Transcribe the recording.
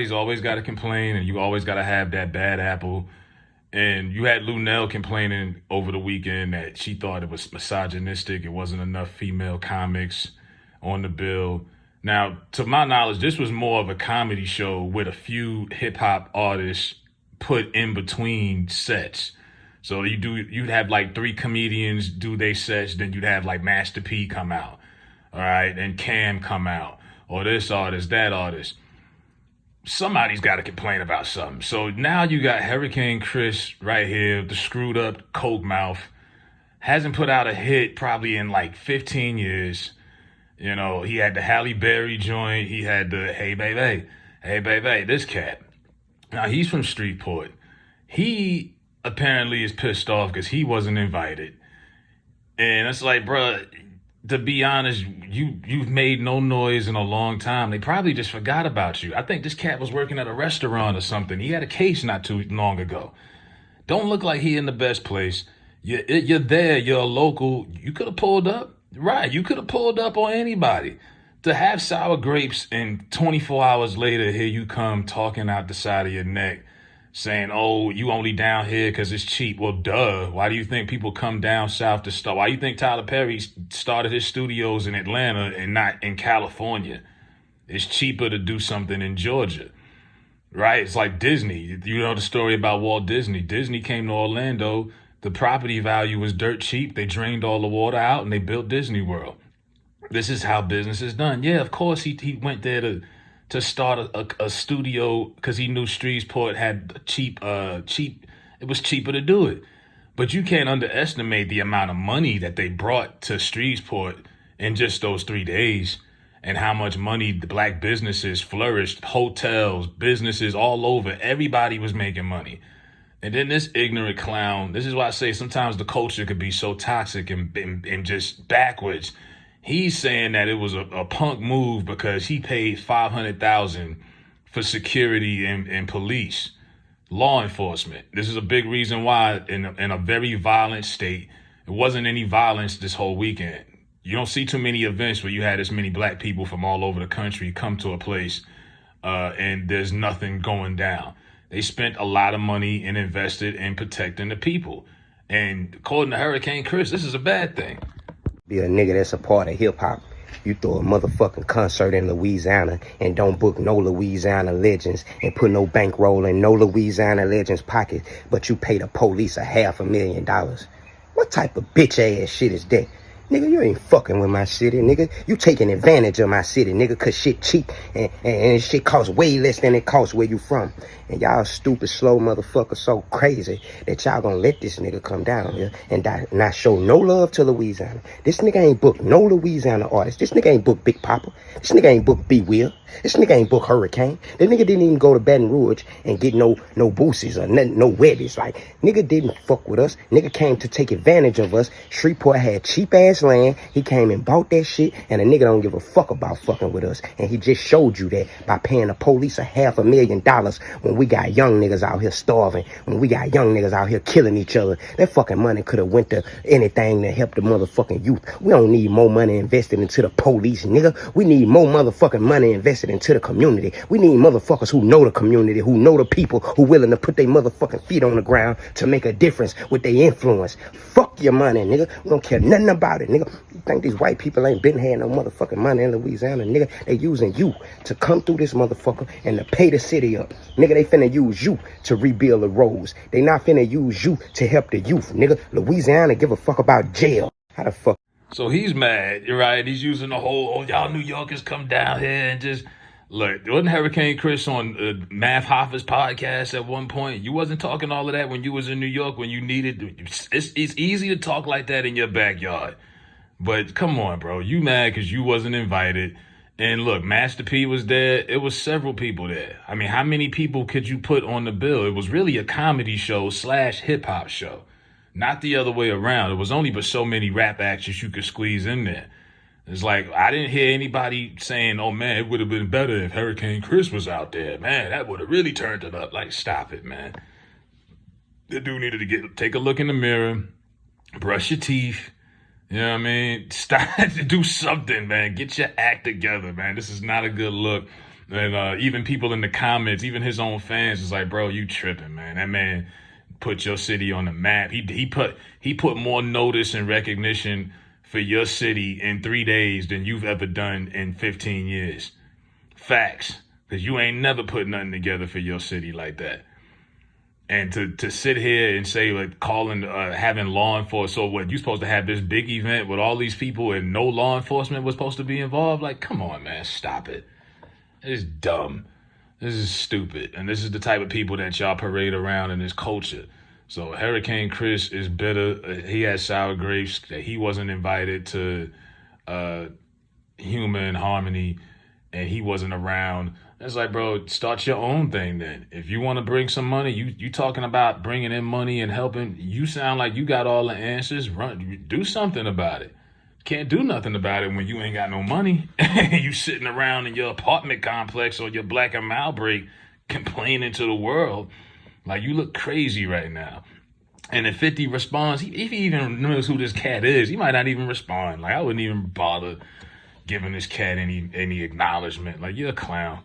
He's always got to complain, and you always got to have that bad apple. And you had Lunel complaining over the weekend that she thought it was misogynistic. It wasn't enough female comics on the bill. Now, to my knowledge, this was more of a comedy show with a few hip hop artists put in between sets. So you'd have like three comedians do their sets, then you'd have like Master P come out, all right, and Cam come out, or this artist, that artist. Somebody's got to complain about something. So now you got Hurricane Chris right here, the screwed up coke mouth, hasn't put out a hit probably in like 15 years. You know, he had the Halle Berry joint. He had the Hey Baby, this cat. Now he's from Streetport. He apparently is pissed off because he wasn't invited. And it's like, bruh, to be honest, you've made no noise in a long time. They probably just forgot about you. I think this cat was working at a restaurant or something. He had a case not too long ago. Don't look like he in the best place. You're there. You're a local. You could have pulled up. Right. You could have pulled up on anybody. To have sour grapes and 24 hours later, here you come talking out the side of your neck saying, oh, you only down here because it's cheap. Well, duh. Why do you think people come down south to start? Why do you think Tyler Perry started his studios in Atlanta and not in California? It's cheaper to do something in Georgia, right? It's like Disney. You know the story about Walt Disney. Disney came to Orlando. The property value was dirt cheap. They drained all the water out and they built Disney World. This is how business is done. Yeah, of course he went there to start a studio because he knew Shreveport had cheap. It was cheaper to do it. But you can't underestimate the amount of money that they brought to Shreveport in just those 3 days, and how much money the black businesses flourished, hotels, businesses all over. Everybody was making money. And then this ignorant clown, this is why I say sometimes the culture could be so toxic and just backwards. He's saying that it was a punk move because he paid $500,000 for security and police, law enforcement. This is a big reason why in a very violent state, it wasn't any violence this whole weekend. You don't see too many events where you had this many black people from all over the country come to a place and there's nothing going down. They spent a lot of money and invested in protecting the people. And according to Hurricane Chris, this is a bad thing. Be a nigga that's a part of hip-hop. You throw a motherfucking concert in Louisiana and don't book no Louisiana legends and put no bankroll in no Louisiana legends pocket, but you pay the police $500,000. What type of bitch-ass shit is that? Nigga, you ain't fucking with my city, nigga. You taking advantage of my city, nigga, cause shit cheap and shit costs way less than it costs where you from. And y'all stupid, slow motherfuckers so crazy that y'all gonna let this nigga come down here and not show no love to Louisiana. This nigga ain't booked no Louisiana artist. This nigga ain't booked Big Papa. This nigga ain't booked B Will. This nigga ain't booked Hurricane. This nigga didn't even go to Baton Rouge and get no boosies or no weddies. Like, nigga didn't fuck with us. Nigga came to take advantage of us. Shreveport had cheap ass land. He came and bought that shit, and a nigga don't give a fuck about fucking with us. And he just showed you that by paying the police $500,000 when we got young niggas out here starving, when we got young niggas out here killing each other. That fucking money could have went to anything to help the motherfucking youth. We don't need more money invested into the police, nigga. We need more motherfucking money invested into the community. We need motherfuckers who know the community, who know the people, who willing to put their motherfucking feet on the ground to make a difference with their influence. Fuck your money, nigga. We don't care nothing about it, nigga. You think these white people ain't been having no motherfucking money in Louisiana, nigga? They using you to come through this motherfucker and to pay the city up. Nigga, they finna use you to rebuild the roads. They not finna use you to help the youth, nigga. Louisiana give a fuck about jail. How the fuck? So he's mad, right? He's using the whole, oh, y'all New Yorkers come down here and just, look, wasn't Hurricane Chris on Math Hoffa's podcast at one point? You wasn't talking all of that when you was in New York, when you needed, it's easy to talk like that in your backyard. But come on, bro, you mad because you wasn't invited. And look, Master P was there. It was several people there. I mean, how many people could you put on the bill? It was really a comedy show / hip hop show. Not the other way around. It was only but so many rap acts you could squeeze in there. It's like, I didn't hear anybody saying, oh man, it would have been better if Hurricane Chris was out there. Man, that would have really turned it up. Like, stop it, man. The dude needed to take a look in the mirror, brush your teeth. You know what I mean? Start to do something, man. Get your act together, man. This is not a good look. And even people in the comments, even his own fans, is like, bro, you tripping, man. That man put your city on the map. He put more notice and recognition for your city in 3 days than you've ever done in 15 years. Facts. Because you ain't never put nothing together for your city like that. And to sit here and say, like, calling, having law enforcement, so what, you supposed to have this big event with all these people and no law enforcement was supposed to be involved? Like, come on, man, stop it. It's dumb. This is stupid. And this is the type of people that y'all parade around in this culture. So Hurricane Chris is bitter. He has sour grapes that he wasn't invited to Humor and Harmony, and he wasn't around. It's like, bro, start your own thing then. If you want to bring some money, you talking about bringing in money and helping. You sound like you got all the answers. Do something about it. Can't do nothing about it when you ain't got no money. You sitting around in your apartment complex or your Black and Mild break complaining to the world. Like, you look crazy right now. And if 50 responds, if he even knows who this cat is, he might not even respond. Like, I wouldn't even bother giving this cat any acknowledgement. Like, you're a clown.